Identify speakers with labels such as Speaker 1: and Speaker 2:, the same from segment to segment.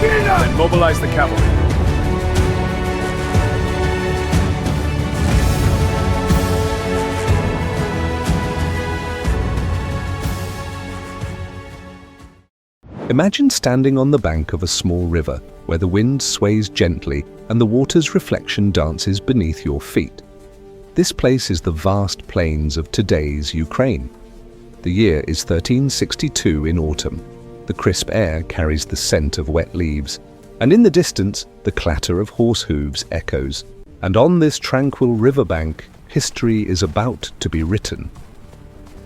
Speaker 1: Then mobilize the cavalry.
Speaker 2: Imagine standing on the bank of a small river, where the wind sways gently and the water's reflection dances beneath your feet. This place is the vast plains of today's Ukraine. The year is 1362 in autumn. The crisp air carries the scent of wet leaves, and in the distance, the clatter of horse hooves echoes. And on this tranquil riverbank, history is about to be written.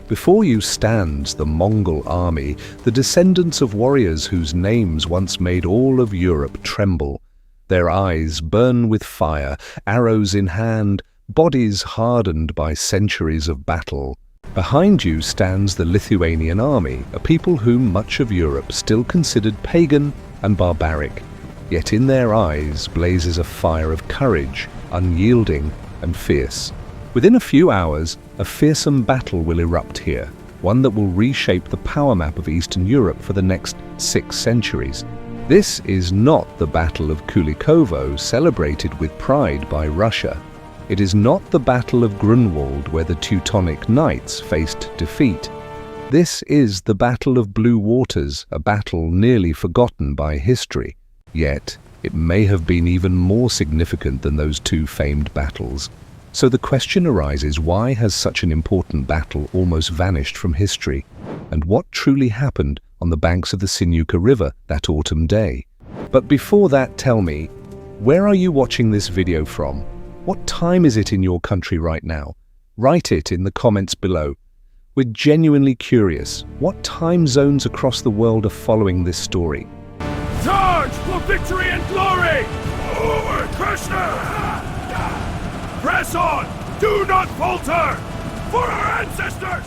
Speaker 2: Before you stands the Mongol army, the descendants of warriors whose names once made all of Europe tremble. Their eyes burn with fire, arrows in hand, bodies hardened by centuries of battle. Behind you stands the Lithuanian army, a people whom much of Europe still considered pagan and barbaric. Yet in their eyes blazes a fire of courage, unyielding and fierce. Within a few hours, a fearsome battle will erupt here, one that will reshape the power map of Eastern Europe for the next 6 centuries. This is not the Battle of Kulikovo, celebrated with pride by Russia. It is not the Battle of Grunwald, where the Teutonic Knights faced defeat. This is the Battle of Blue Waters, a battle nearly forgotten by history. Yet, it may have been even more significant than those 2 famed battles. So the question arises, why has such an important battle almost vanished from history? And what truly happened on the banks of the Sinuka River that autumn day? But before that, tell me, where are you watching this video from? What time is it in your country right now? Write it in the comments below. We're genuinely curious, what time zones across the world are following this story?
Speaker 1: Charge for victory and glory! Forward, Krishna! Press on! Do not falter! For our ancestors!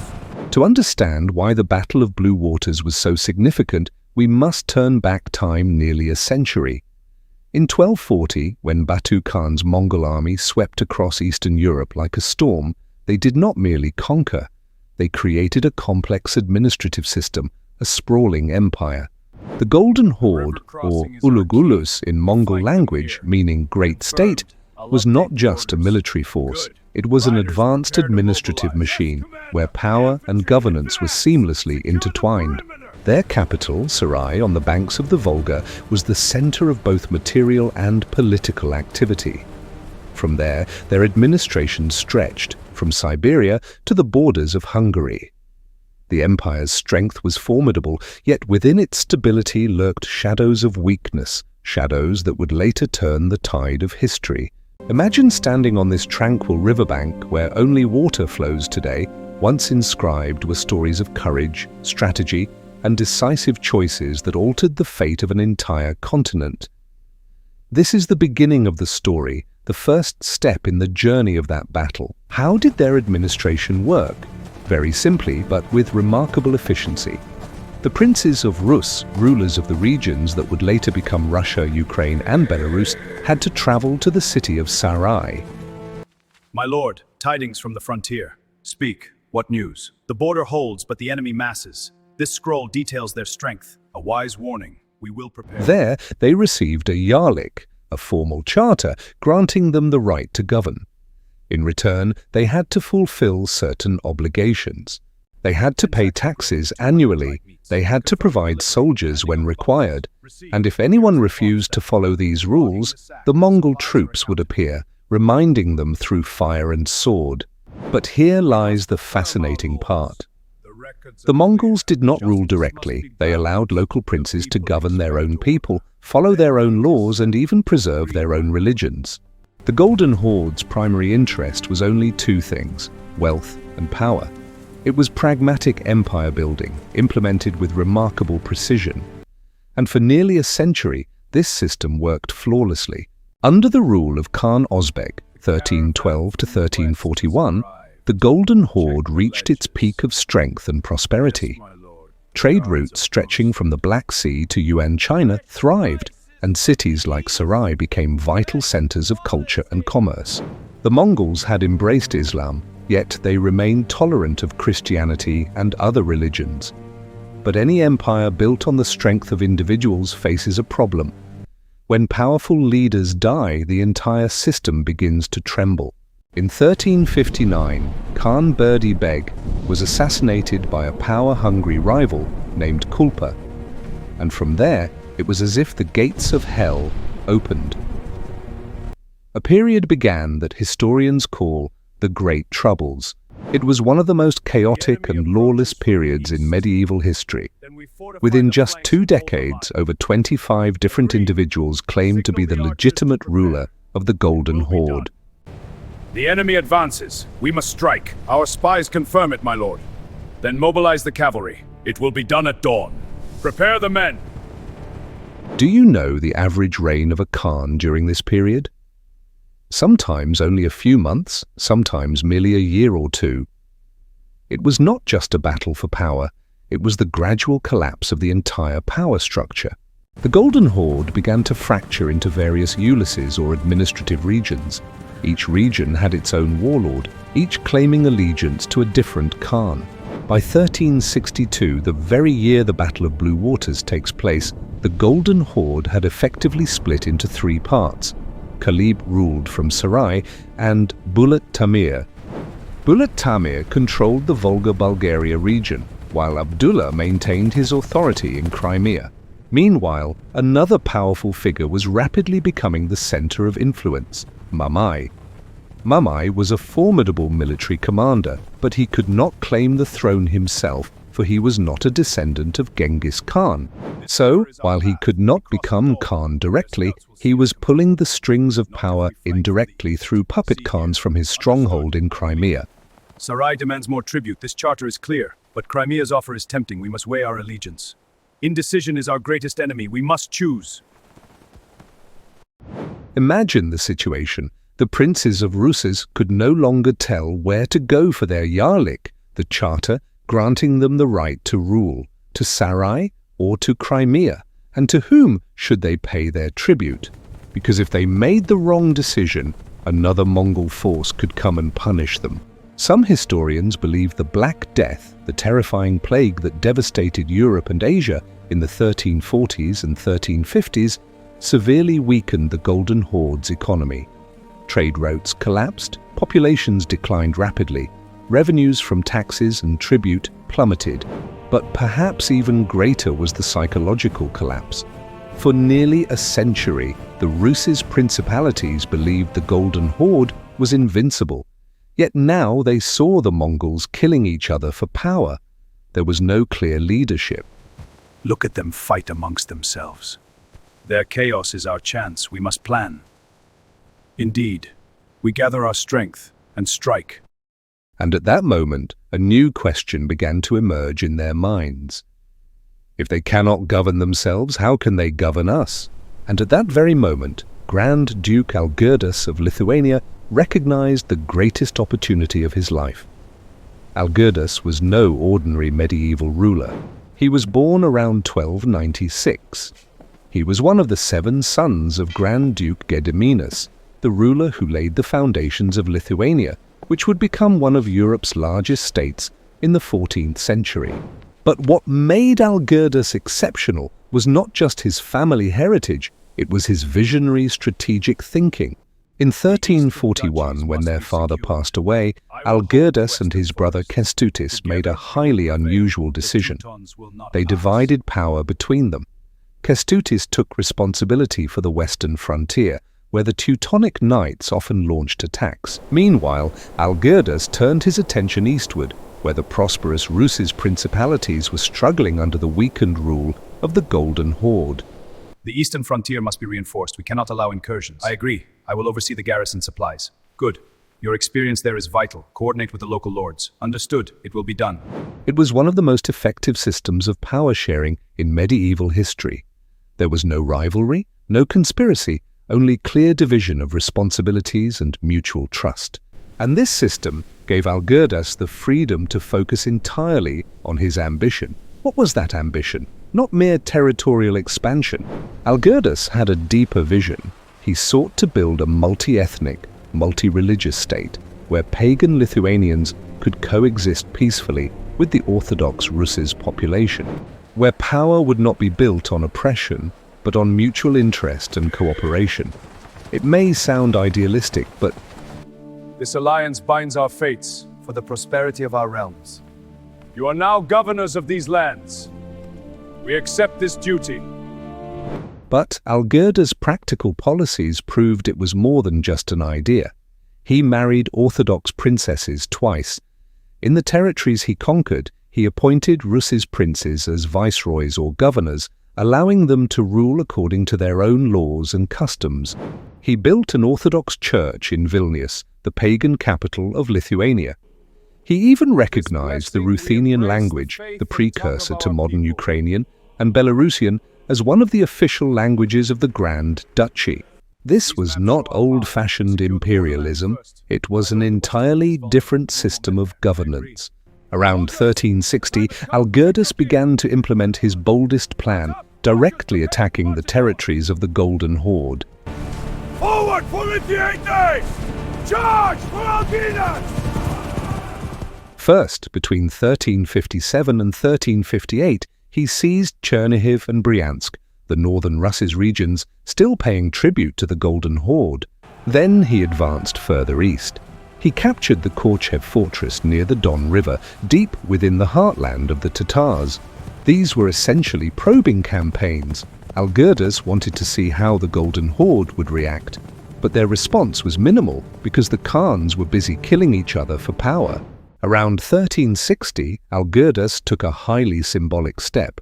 Speaker 2: To understand why the Battle of Blue Waters was so significant, we must turn back time nearly a century. In 1240, when Batu Khan's Mongol army swept across Eastern Europe like a storm, they did not merely conquer. They created a complex administrative system, a sprawling empire. The Golden Horde, or Ulugulus in Mongol language, meaning Great State, was not just a military force. It was an advanced administrative machine where power and governance were seamlessly intertwined. Their capital, Sarai, on the banks of the Volga, was the center of both material and political activity. From there, their administration stretched from Siberia to the borders of Hungary. The empire's strength was formidable, yet within its stability lurked shadows of weakness, shadows that would later turn the tide of history. Imagine standing on this tranquil riverbank where only water flows today. Once inscribed were stories of courage, strategy, and decisive choices that altered the fate of an entire continent. This is the beginning of the story, the first step in the journey of that battle. How did their administration work? Very simply, but with remarkable efficiency. The princes of Rus, rulers of the regions that would later become Russia, Ukraine, and Belarus, had to travel to the city of Sarai.
Speaker 1: My lord, tidings from the frontier. Speak, what news? The border holds, but the enemy masses. This scroll details their strength. A wise warning. We will prepare.
Speaker 2: There, they received a yarlik, a formal charter granting them the right to govern. In return, they had to fulfill certain obligations. They had to pay taxes annually, they had to provide soldiers when required, and if anyone refused to follow these rules, the Mongol troops would appear, reminding them through fire and sword. But here lies the fascinating part. The Mongols did not rule directly. They allowed local princes to govern their own people, follow their own laws, and even preserve their own religions. The Golden Horde's primary interest was only 2 things: wealth and power. It was pragmatic empire building, implemented with remarkable precision. And for nearly a century, this system worked flawlessly. Under the rule of Khan Ozbek, 1312 to 1341, the Golden Horde reached its peak of strength and prosperity. Trade routes stretching from the Black Sea to Yuan China thrived, and cities like Sarai became vital centers of culture and commerce. The Mongols had embraced Islam, yet they remained tolerant of Christianity and other religions. But any empire built on the strength of individuals faces a problem. When powerful leaders die, the entire system begins to tremble. In 1359, Khan Berdi Beg was assassinated by a power-hungry rival named Kulpa, and from there it was as if the gates of hell opened. A period began that historians call the Great Troubles. It was one of the most chaotic and lawless periods in medieval history. Within just 2 decades, over 25 different individuals claimed to be the legitimate ruler of the Golden Horde.
Speaker 1: The enemy advances. We must strike. Our spies confirm it, my lord. Then mobilize the cavalry. It will be done at dawn. Prepare the men.
Speaker 2: Do you know the average reign of a Khan during this period? Sometimes only a few months, sometimes merely a year or two. It was not just a battle for power, it was the gradual collapse of the entire power structure. The Golden Horde began to fracture into various uluses or administrative regions. Each region had its own warlord, each claiming allegiance to a different Khan. By 1362, the very year the Battle of Blue Waters takes place, the Golden Horde had effectively split into 3 parts. Khalib ruled from Sarai, and Bulat Tamir. Bulat Tamir controlled the Volga-Bulgaria region, while Abdullah maintained his authority in Crimea. Meanwhile, another powerful figure was rapidly becoming the center of influence, Mamai. Mamai was a formidable military commander, but he could not claim the throne himself, for he was not a descendant of Genghis Khan. So, while he could not become Khan directly, he was pulling the strings of power indirectly through puppet Khans from his stronghold in Crimea.
Speaker 1: Sarai demands more tribute. This charter is clear, but Crimea's offer is tempting. We must weigh our allegiance. Indecision is our greatest enemy. We must choose.
Speaker 2: Imagine the situation. The princes of Rus could no longer tell where to go for their Yarlik, the charter granting them the right to rule, to Sarai or to Crimea, and to whom should they pay their tribute? Because if they made the wrong decision, another Mongol force could come and punish them. Some historians believe the Black Death, the terrifying plague that devastated Europe and Asia in the 1340s and 1350s, severely weakened the Golden Horde's economy. Trade routes collapsed, populations declined rapidly, revenues from taxes and tribute plummeted, but perhaps even greater was the psychological collapse. For nearly a century, the Rus' principalities believed the Golden Horde was invincible. Yet now they saw the Mongols killing each other for power. There was no clear leadership.
Speaker 1: Look at them fight amongst themselves. Their chaos is our chance. We must plan. Indeed, we gather our strength and strike.
Speaker 2: And at that moment, a new question began to emerge in their minds. If they cannot govern themselves, how can they govern us? And at that very moment, Grand Duke Algirdas of Lithuania recognized the greatest opportunity of his life. Algirdas was no ordinary medieval ruler. He was born around 1296. He was one of the 7 sons of Grand Duke Gediminas, the ruler who laid the foundations of Lithuania, which would become one of Europe's largest states in the 14th century. But what made Algirdas exceptional was not just his family heritage, it was his visionary strategic thinking. In 1341, when their father passed away, Algirdas and his brother Kestutis made a highly unusual decision. They divided power between them. Kestutis took responsibility for the western frontier, where the Teutonic Knights often launched attacks. Meanwhile, Algirdas turned his attention eastward, where the prosperous Rus' principalities were struggling under the weakened rule of the Golden Horde.
Speaker 1: The eastern frontier must be reinforced. We cannot allow incursions. I agree. I will oversee the garrison supplies. Good. Your experience there is vital. Coordinate with the local lords. Understood. It will be done.
Speaker 2: It was one of the most effective systems of power sharing in medieval history. There was no rivalry, no conspiracy, only clear division of responsibilities and mutual trust. And this system gave Algirdas the freedom to focus entirely on his ambition. What was that ambition? Not mere territorial expansion. Algirdas had a deeper vision. He sought to build a multi-ethnic, multi-religious state where pagan Lithuanians could coexist peacefully with the Orthodox Rus' population. where power would not be built on oppression, but on mutual interest and cooperation. It may sound idealistic, but
Speaker 1: This alliance binds our fates for the prosperity of our realms. You are now governors of these lands. We accept this duty.
Speaker 2: Algirda's practical policies proved it was more than just an idea. He married Orthodox princesses twice. In the territories he conquered, he appointed Rus's princes as viceroys or governors, allowing them to rule according to their own laws and customs. He built an Orthodox church in Vilnius, the pagan capital of Lithuania. He even recognized the Ruthenian language, the precursor to modern Ukrainian, and Belarusian, as one of the official languages of the Grand Duchy. This was not old-fashioned imperialism, it was an entirely different system of governance. Around 1360, Algirdas began to implement his boldest plan, directly attacking the territories of the Golden Horde.
Speaker 1: Forward for Lithuania! Charge for Algirdas!
Speaker 2: First, between 1357 and 1358, he seized Chernihiv and Bryansk, the northern Rus's regions, still paying tribute to the Golden Horde. Then he advanced further east. He captured the Korchev fortress near the Don River, deep within the heartland of the Tatars. These were essentially probing campaigns. Algirdas wanted to see how the Golden Horde would react, but their response was minimal because the Khans were busy killing each other for power. Around 1360, Algirdas took a highly symbolic step.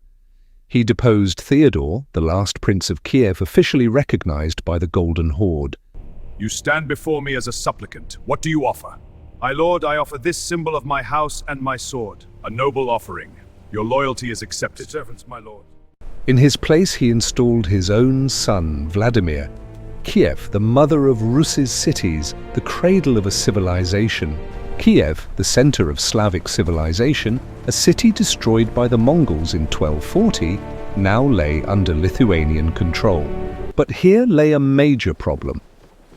Speaker 2: He deposed Theodore, the last prince of Kiev officially recognized by the Golden Horde.
Speaker 1: You stand before me as a supplicant. What do you offer? My lord, I offer this symbol of my house and my sword, a noble offering. Your loyalty is accepted. Servants, my lord.
Speaker 2: In his place he installed his own son, Vladimir. Kiev, the mother of Rus's cities, the cradle of a civilization. Kiev, the center of Slavic civilization, a city destroyed by the Mongols in 1240, now lay under Lithuanian control. But here lay a major problem.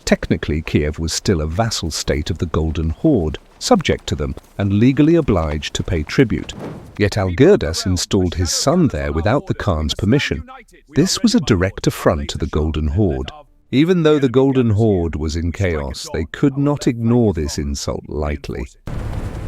Speaker 2: Technically, Kiev was still a vassal state of the Golden Horde, subject to them and legally obliged to pay tribute. Yet Algirdas installed his son there without the Khan's permission. This was a direct affront to the Golden Horde. Even though the Golden Horde was in chaos, they could not ignore this insult lightly.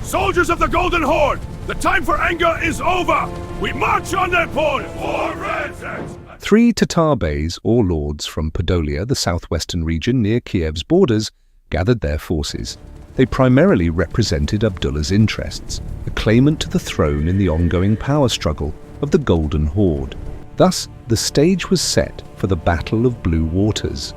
Speaker 1: Soldiers of the Golden Horde, the time for anger is over! We march on their port for ransack!
Speaker 2: 3 Tatar beys, or lords from Podolia, the southwestern region near Kiev's borders, gathered their forces. They primarily represented Abdullah's interests, a claimant to the throne in the ongoing power struggle of the Golden Horde. Thus, the stage was set for the Battle of Blue Waters.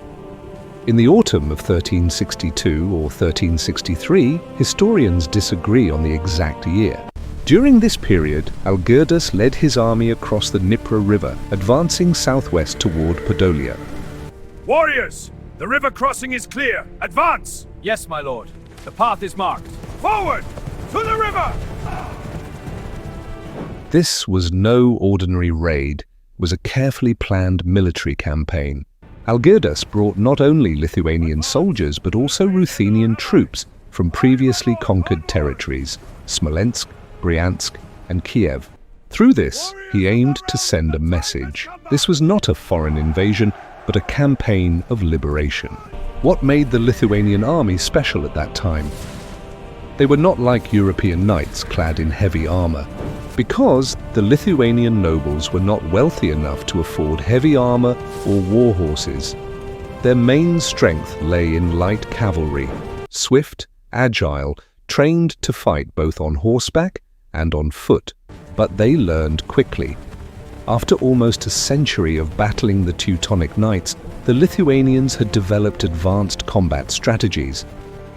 Speaker 2: In the autumn of 1362 or 1363, historians disagree on the exact year. During this period, Algirdas led his army across the Dnipro River, advancing southwest toward Podolia.
Speaker 1: Warriors, the river crossing is clear. Advance! Yes, my lord. The path is marked. Forward! To the river!
Speaker 2: This was no ordinary raid. Was a carefully planned military campaign. Algirdas brought not only Lithuanian soldiers but also Ruthenian troops from previously conquered territories, Smolensk, Bryansk, and Kiev. Through this, he aimed to send a message. This was not a foreign invasion, but a campaign of liberation. What made the Lithuanian army special at that time? They were not like European knights clad in heavy armor. Because the Lithuanian nobles were not wealthy enough to afford heavy armor or war horses, their main strength lay in light cavalry, swift, agile, trained to fight both on horseback and on foot. But they learned quickly. After almost a century of battling the Teutonic Knights, the Lithuanians had developed advanced combat strategies.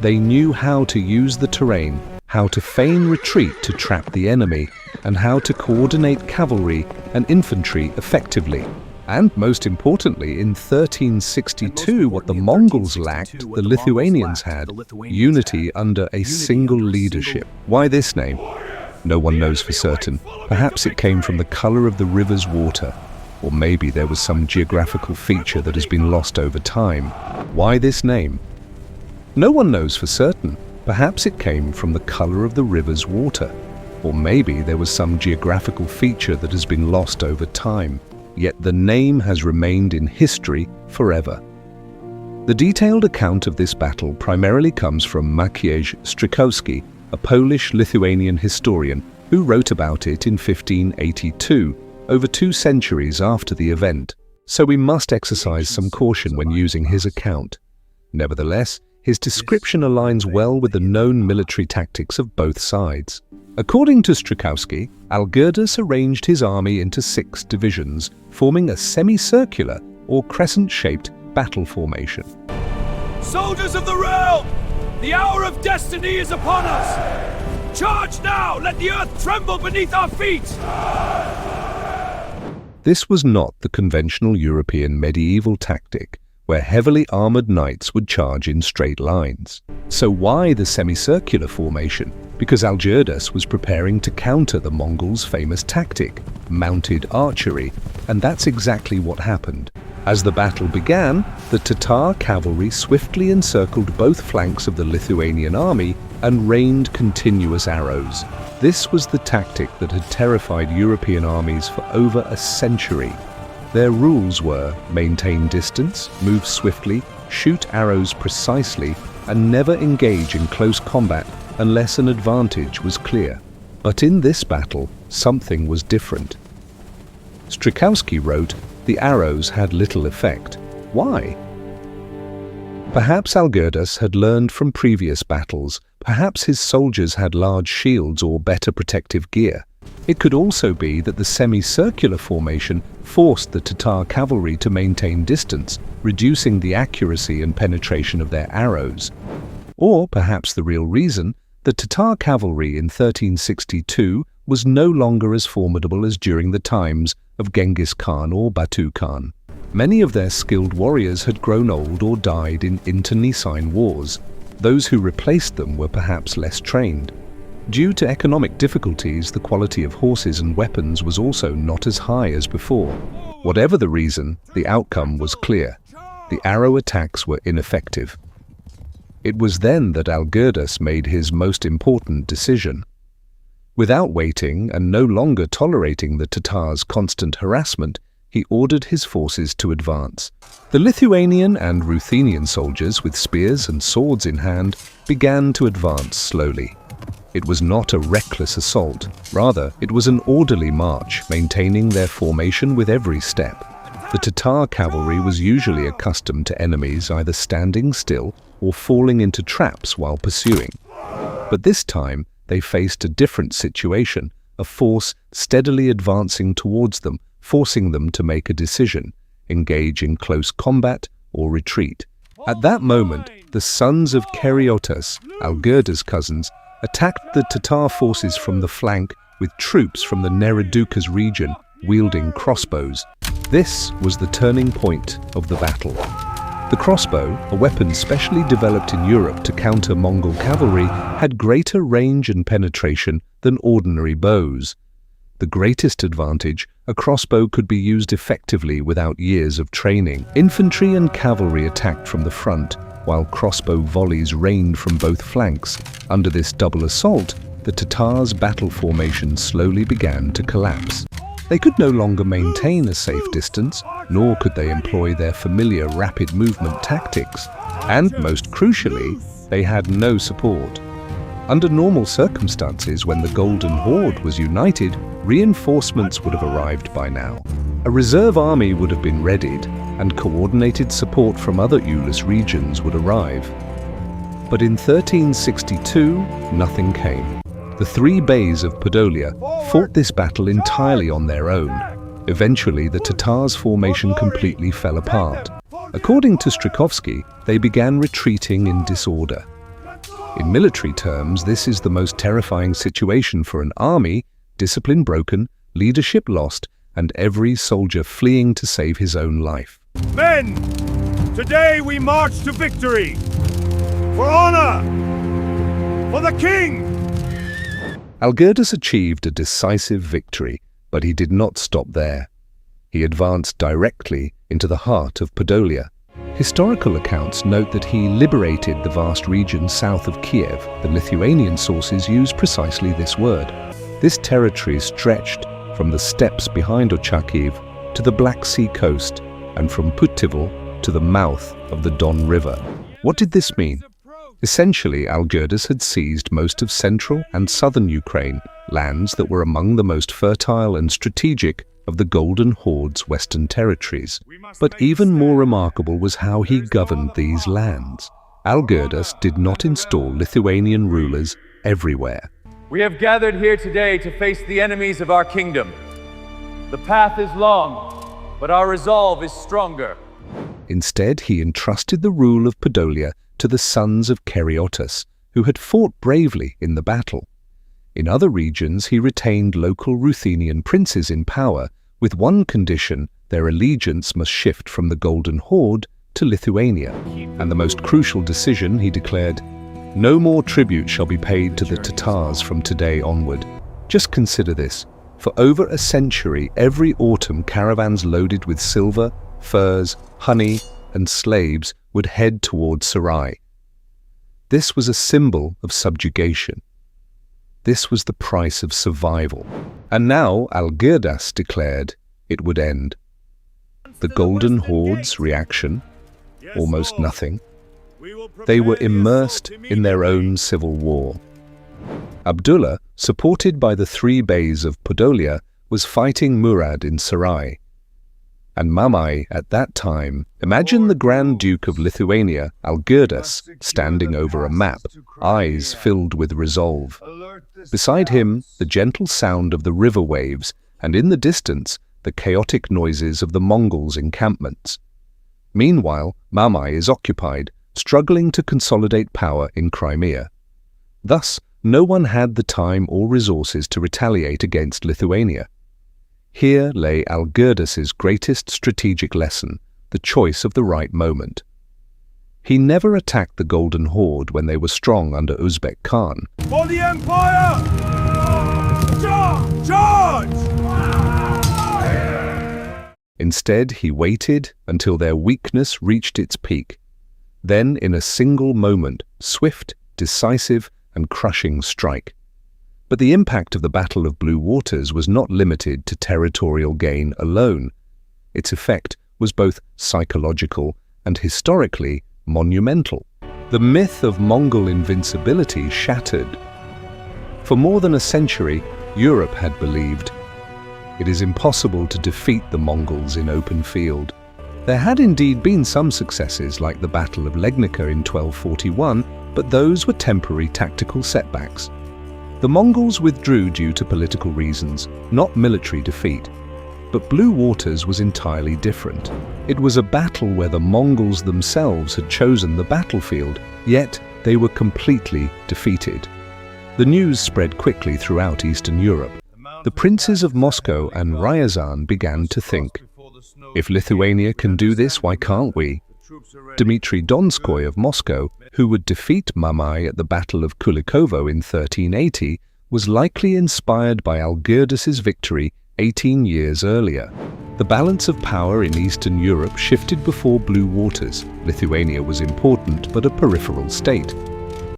Speaker 2: They knew how to use the terrain, how to feign retreat to trap the enemy, and how to coordinate cavalry and infantry effectively. And most importantly, in 1362, what the Mongols lacked, the Lithuanians had: unity under a single leadership. Why this name? No one knows for certain. Perhaps it came from the color of the river's water, or maybe there was some geographical feature that has been lost over time. Why this name? No one knows for certain. Perhaps it came from the color of the river's water. Or maybe there was some geographical feature that has been lost over time, yet the name has remained in history forever. The detailed account of this battle primarily comes from Maciej Strychowski, a Polish-Lithuanian historian who wrote about it in 1582, over 2 centuries after the event, so we must exercise some caution when using his account. Nevertheless, his description aligns well with the known military tactics of both sides. According to Strychowski, Algirdas arranged his army into 6 divisions, forming a semicircular or crescent-shaped battle formation.
Speaker 1: Soldiers of the realm! The hour of destiny is upon us! Charge now! Let the earth tremble beneath our feet!
Speaker 2: This was not the conventional European medieval tactic, where heavily armored knights would charge in straight lines. So why the semicircular formation? Because Algirdas was preparing to counter the Mongols' famous tactic, mounted archery, and that's exactly what happened. As the battle began, the Tatar cavalry swiftly encircled both flanks of the Lithuanian army and rained continuous arrows. This was the tactic that had terrified European armies for over a century. Their rules were maintain distance, move swiftly, shoot arrows precisely, and never engage in close combat unless an advantage was clear. But in this battle, something was different. Strychowski wrote, the arrows had little effect. Why? Perhaps Algirdas had learned from previous battles. Perhaps his soldiers had large shields or better protective gear. It could also be that the semicircular formation forced the Tatar cavalry to maintain distance, reducing the accuracy and penetration of their arrows. Or perhaps the real reason, the Tatar cavalry in 1362 was no longer as formidable as during the times of Genghis Khan or Batu Khan. Many of their skilled warriors had grown old or died in internecine wars. Those who replaced them were perhaps less trained. Due to economic difficulties, the quality of horses and weapons was also not as high as before. Whatever the reason, the outcome was clear. The arrow attacks were ineffective. It was then that Algirdas made his most important decision. Without waiting and no longer tolerating the Tatars' constant harassment, he ordered his forces to advance. The Lithuanian and Ruthenian soldiers, with spears and swords in hand, began to advance slowly. It was not a reckless assault. Rather, it was an orderly march, maintaining their formation with every step. The Tatar cavalry was usually accustomed to enemies either standing still or falling into traps while pursuing. But this time, they faced a different situation, a force steadily advancing towards them, forcing them to make a decision, engage in close combat or retreat. At that moment, the sons of Keriotas, Algirdas' cousins, attacked the Tatar forces from the flank with troops from the Neredukas region wielding crossbows. This was the turning point of the battle. The crossbow, a weapon specially developed in Europe to counter Mongol cavalry, had greater range and penetration than ordinary bows. The greatest advantage, a crossbow could be used effectively without years of training. Infantry and cavalry attacked from the front, while crossbow volleys rained from both flanks. Under this double assault, the Tatars' battle formation slowly began to collapse. They could no longer maintain a safe distance, nor could they employ their familiar rapid movement tactics. And most crucially, they had no support. Under normal circumstances, when the Golden Horde was united, reinforcements would have arrived by now. A reserve army would have been readied, and coordinated support from other Ulis regions would arrive. But in 1362, nothing came. The 3 Beys of Podolia fought this battle entirely on their own. Eventually, the Tatars' formation completely fell apart. According to Strychowski, they began retreating in disorder. In military terms, this is the most terrifying situation for an army: discipline broken, leadership lost, and every soldier fleeing to save his own life.
Speaker 3: Men, today we march to victory! For honor! For the king!
Speaker 2: Algirdas achieved a decisive victory, but he did not stop there. He advanced directly into the heart of Podolia. Historical accounts note that he liberated the vast region south of Kiev. The Lithuanian sources use precisely this word. This territory stretched from the steppes behind Ochakiv to the Black Sea coast and from Puttival to the mouth of the Don River. What did this mean? Essentially, Algirdas had seized most of central and southern Ukraine, lands that were among the most fertile and strategic of the Golden Horde's western territories. But even more remarkable was how he governed these lands. Algirdas did not install Lithuanian rulers everywhere.
Speaker 4: We have gathered here today to face the enemies of our kingdom. The path is long, but our resolve is stronger.
Speaker 2: Instead, he entrusted the rule of Podolia to the sons of Keriotas, who had fought bravely in the battle. In other regions, he retained local Ruthenian princes in power, with one condition: their allegiance must shift from the Golden Horde to Lithuania. And the most crucial decision, he declared, no more tribute shall be paid to the Tatars from today onward. Just consider this. For over a century, every autumn, caravans loaded with silver, furs, honey, and slaves would head towards Sarai. This was a symbol of subjugation. This was the price of survival. And now Algirdas declared it would end. The Golden Horde's reaction? Almost nothing. They were immersed in their own civil war. Abdullah, supported by the three beys of Podolia, was fighting Murad in Sarai. And Mamai at that time, imagine the Grand Duke of Lithuania, Algirdas, standing over a map, eyes filled with resolve. Beside him, the gentle sound of the river waves, and in the distance, the chaotic noises of the Mongols' encampments. Meanwhile, Mamai is occupied, struggling to consolidate power in Crimea. Thus, no one had the time or resources to retaliate against Lithuania. Here lay Algirdas's greatest strategic lesson, the choice of the right moment. He never attacked the Golden Horde when they were strong under Uzbek Khan.
Speaker 3: For the Empire! Charge!
Speaker 2: Instead, he waited until their weakness reached its peak. Then, in a single moment, swift, decisive, and crushing strike. But the impact of the Battle of Blue Waters was not limited to territorial gain alone. Its effect was both psychological and historically monumental. The myth of Mongol invincibility shattered. For more than a century, Europe had believed it is impossible to defeat the Mongols in open field. There had indeed been some successes, like the Battle of Legnica in 1241, but those were temporary tactical setbacks. The Mongols withdrew due to political reasons, not military defeat. But Blue Waters was entirely different. It was a battle where the Mongols themselves had chosen the battlefield, yet they were completely defeated. The news spread quickly throughout Eastern Europe. The princes of Moscow and Ryazan began to think, if Lithuania can do this, why can't we? Dmitry Donskoy of Moscow, who would defeat Mamai at the Battle of Kulikovo in 1380, was likely inspired by Algirdas's victory 18 years earlier. The balance of power in Eastern Europe shifted before Blue Waters. Lithuania was important, but a peripheral state.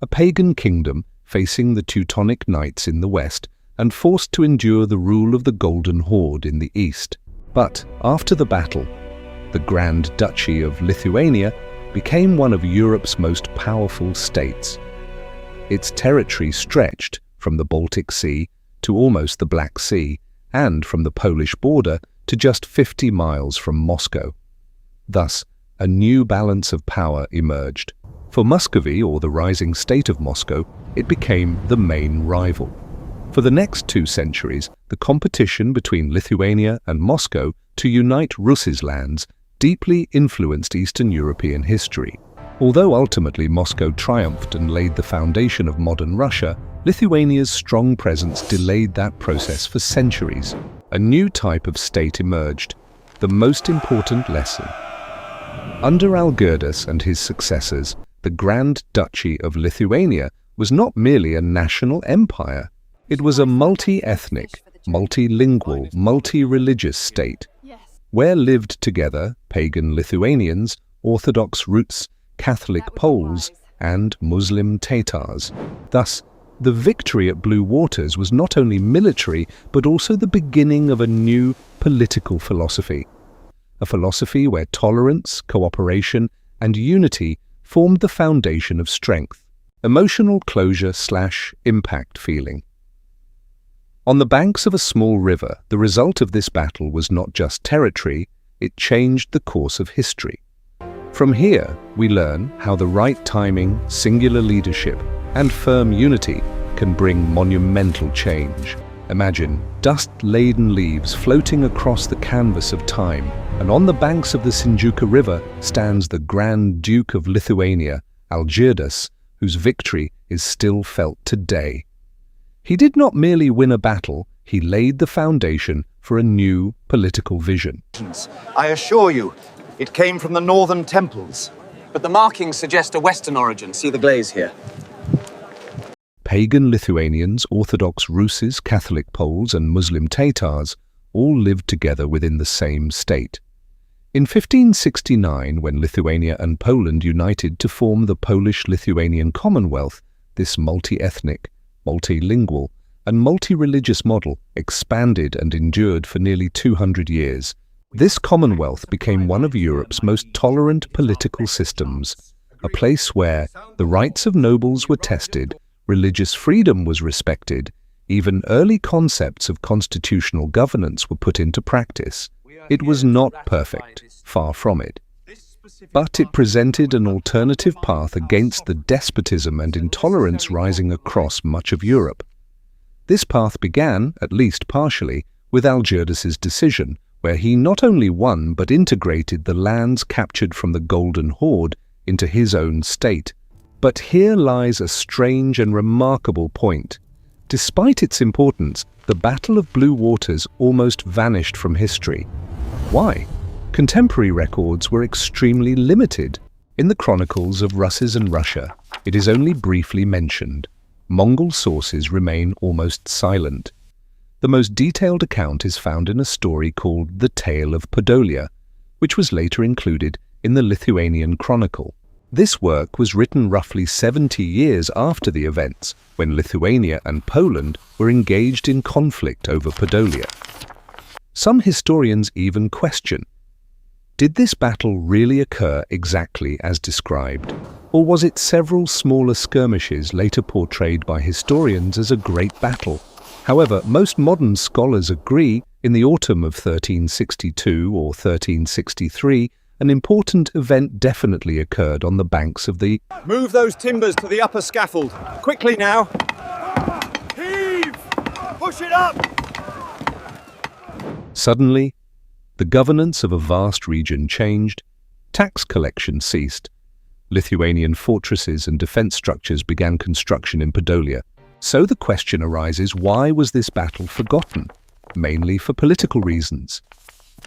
Speaker 2: A pagan kingdom facing the Teutonic Knights in the west and forced to endure the rule of the Golden Horde in the east. But after the battle, the Grand Duchy of Lithuania became one of Europe's most powerful states. Its territory stretched from the Baltic Sea to almost the Black Sea, and from the Polish border to just 50 miles from Moscow. Thus, a new balance of power emerged. For Muscovy, or the rising state of Moscow, it became the main rival. For the next 2 centuries, the competition between Lithuania and Moscow to unite Russ's lands deeply influenced Eastern European history. Although ultimately Moscow triumphed and laid the foundation of modern Russia, Lithuania's strong presence delayed that process for centuries. A new type of state emerged, the most important lesson. Under Algirdas and his successors, the Grand Duchy of Lithuania was not merely a national empire. It was a multi-ethnic, multilingual, multi-religious state, where lived together pagan Lithuanians, Orthodox Rus, Catholic Poles, and Muslim Tatars. Thus, The victory at Blue Waters was not only military, but also the beginning of a new political philosophy. A philosophy where tolerance, cooperation, and unity formed the foundation of strength. Emotional closure/impact feeling. On the banks of a small river, the result of this battle was not just territory, it changed the course of history. From here, we learn how the right timing, singular leadership, and firm unity can bring monumental change. Imagine dust-laden leaves floating across the canvas of time, and on the banks of the Sinjuka River stands the Grand Duke of Lithuania, Algirdas, whose victory is still felt today. He did not merely win a battle, he laid the foundation for a new political vision.
Speaker 5: I assure you, it came from the northern temples.
Speaker 6: But the markings suggest a Western origin. See the glaze here.
Speaker 2: Pagan Lithuanians, Orthodox Ruses, Catholic Poles, and Muslim Tatars all lived together within the same state. In 1569, when Lithuania and Poland united to form the Polish-Lithuanian Commonwealth, this multi-ethnic, multilingual, and multi-religious model expanded and endured for nearly 200 years. This Commonwealth became one of Europe's most tolerant political systems, a place where the rights of nobles were tested, religious freedom was respected, even early concepts of constitutional governance were put into practice. It was not perfect, far from it. But it presented an alternative path against the despotism and intolerance rising across much of Europe. This path began, at least partially, with Algirdas's decision, where he not only won but integrated the lands captured from the Golden Horde into his own state. But here lies a strange and remarkable point. Despite its importance, the Battle of Blue Waters almost vanished from history. Why? Contemporary records were extremely limited. In the chronicles of Russes and Russia, it is only briefly mentioned. Mongol sources remain almost silent. The most detailed account is found in a story called The Tale of Podolia, which was later included in the Lithuanian Chronicle. This work was written roughly 70 years after the events, when Lithuania and Poland were engaged in conflict over Podolia. Some historians even question, did this battle really occur exactly as described, or was it several smaller skirmishes later portrayed by historians as a great battle? However, most modern scholars agree in the autumn of 1362 or 1363, an important event definitely occurred on the banks of the...
Speaker 5: Move those timbers to the upper scaffold. Quickly now.
Speaker 3: Heave! Push it up!
Speaker 2: Suddenly, the governance of a vast region changed, tax collection ceased, Lithuanian fortresses and defense structures began construction in Podolia. So the question arises, why was this battle forgotten? Mainly for political reasons.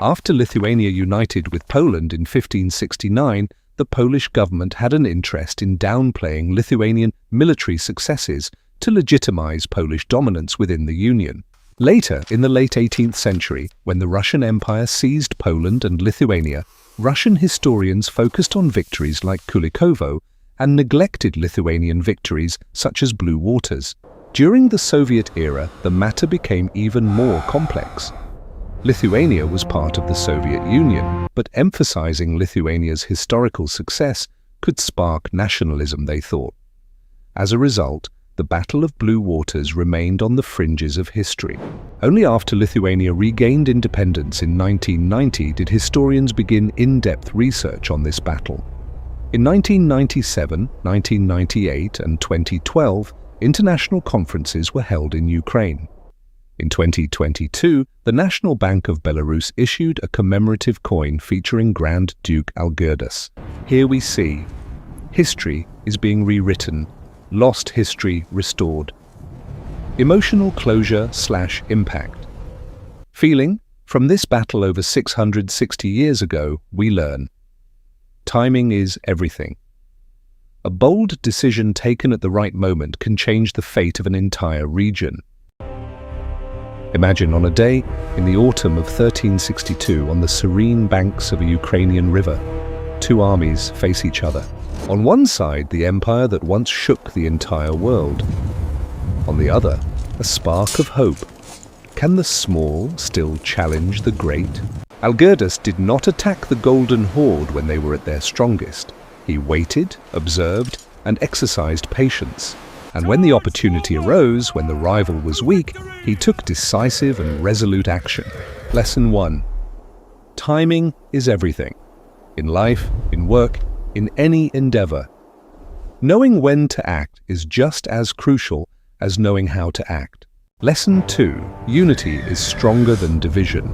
Speaker 2: After Lithuania united with Poland in 1569, the Polish government had an interest in downplaying Lithuanian military successes to legitimize Polish dominance within the Union. Later, in the late 18th century, when the Russian Empire seized Poland and Lithuania, Russian historians focused on victories like Kulikovo and neglected Lithuanian victories such as Blue Waters. During the Soviet era, the matter became even more complex. Lithuania was part of the Soviet Union, but emphasizing Lithuania's historical success could spark nationalism, they thought. As a result, the Battle of Blue Waters remained on the fringes of history. Only after Lithuania regained independence in 1990 did historians begin in-depth research on this battle. In 1997, 1998, and 2012, international conferences were held in Ukraine. In 2022, the National Bank of Belarus issued a commemorative coin featuring Grand Duke Algirdas. Here we see, history is being rewritten, lost history restored. Emotional closure/impact. Feeling, from this battle over 660 years ago, we learn. Timing is everything. A bold decision taken at the right moment can change the fate of an entire region. Imagine on a day in the autumn of 1362 on the serene banks of a Ukrainian river, two armies face each other. On one side, the empire that once shook the entire world. On the other, a spark of hope. Can the small still challenge the great? Algirdas did not attack the Golden Horde when they were at their strongest. He waited, observed, and exercised patience. And when the opportunity arose, when the rival was weak, he took decisive and resolute action. Lesson 1. Timing is everything. In life, in work, in any endeavor. Knowing when to act is just as crucial as knowing how to act. Lesson 2. Unity is stronger than division.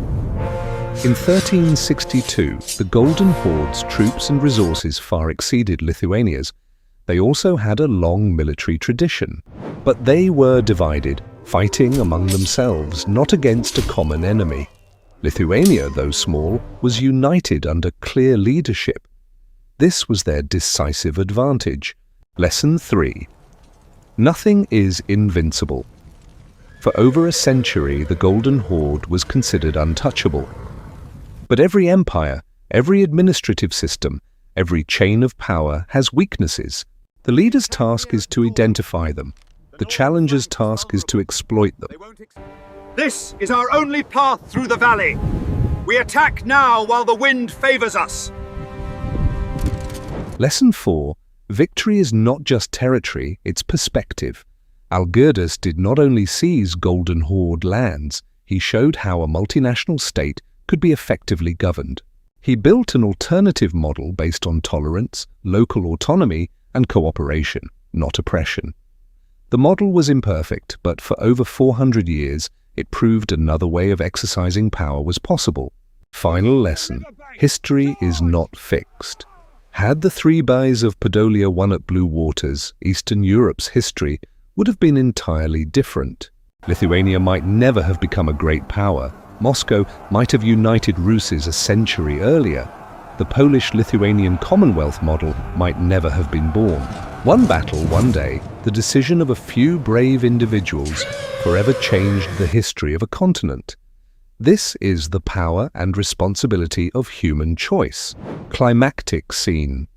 Speaker 2: In 1362, the Golden Horde's troops and resources far exceeded Lithuania's. They also had a long military tradition, but they were divided, fighting among themselves, not against a common enemy. Lithuania, though small, was united under clear leadership. This was their decisive advantage. Lesson 3. Nothing is invincible. For over a century, the Golden Horde was considered untouchable. But every empire, every administrative system, every chain of power has weaknesses. The leader's task is to identify them. The challenger's task is to exploit them.
Speaker 5: This is our only path through the valley. We attack now while the wind favors us.
Speaker 2: Lesson 4. Victory is not just territory, it's perspective. Algirdas did not only seize Golden Horde lands, he showed how a multinational state could be effectively governed. He built an alternative model based on tolerance, local autonomy, and cooperation, not oppression. The model was imperfect, but for over 400 years, it proved another way of exercising power was possible. Final lesson: history is not fixed. Had the three bays of Podolia won at Blue Waters, Eastern Europe's history would have been entirely different. Lithuania might never have become a great power. Moscow might have united Ruses a century earlier. The Polish-Lithuanian Commonwealth model might never have been born. One battle, one day, the decision of a few brave individuals forever changed the history of a continent. This is the power and responsibility of human choice. Climactic scene.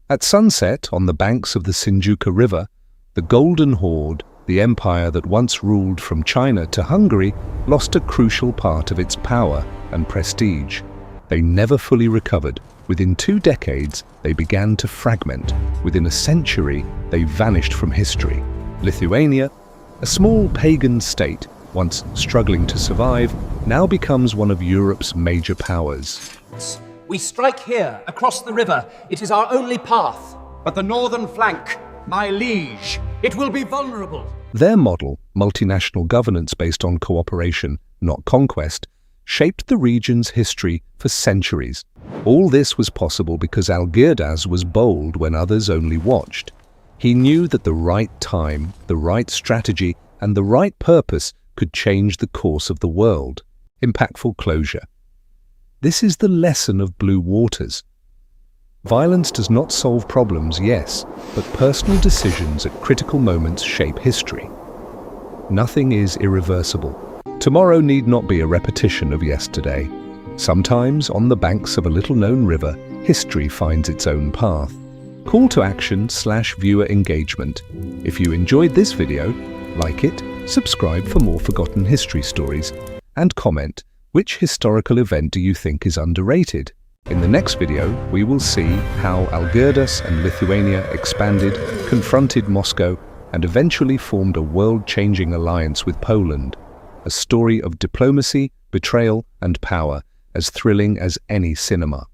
Speaker 2: At sunset, on the banks of the Sinjuka River, the Golden Horde, the empire that once ruled from China to Hungary, lost a crucial part of its power and prestige. They never fully recovered. Within 2 decades, they began to fragment. Within a century, they vanished from history. Lithuania, a small pagan state, once struggling to survive, now becomes one of Europe's major powers.
Speaker 6: We strike here, across the river. It is our only path.
Speaker 5: But the northern flank, my liege, it will be vulnerable.
Speaker 2: Their model, multinational governance based on cooperation, not conquest, shaped the region's history for centuries. All this was possible because Algirdas was bold when others only watched. He knew that the right time, the right strategy, and the right purpose could change the course of the world. Impactful closure. This is the lesson of Blue Waters. Violence does not solve problems, yes, but personal decisions at critical moments shape history. Nothing is irreversible. Tomorrow need not be a repetition of yesterday. Sometimes, on the banks of a little-known river, history finds its own path. Call to action/viewer engagement. If you enjoyed this video, like it, subscribe for more forgotten history stories, and comment, which historical event do you think is underrated? In the next video, we will see how Algirdas and Lithuania expanded, confronted Moscow, and eventually formed a world-changing alliance with Poland. A story of diplomacy, betrayal, and power, as thrilling as any cinema.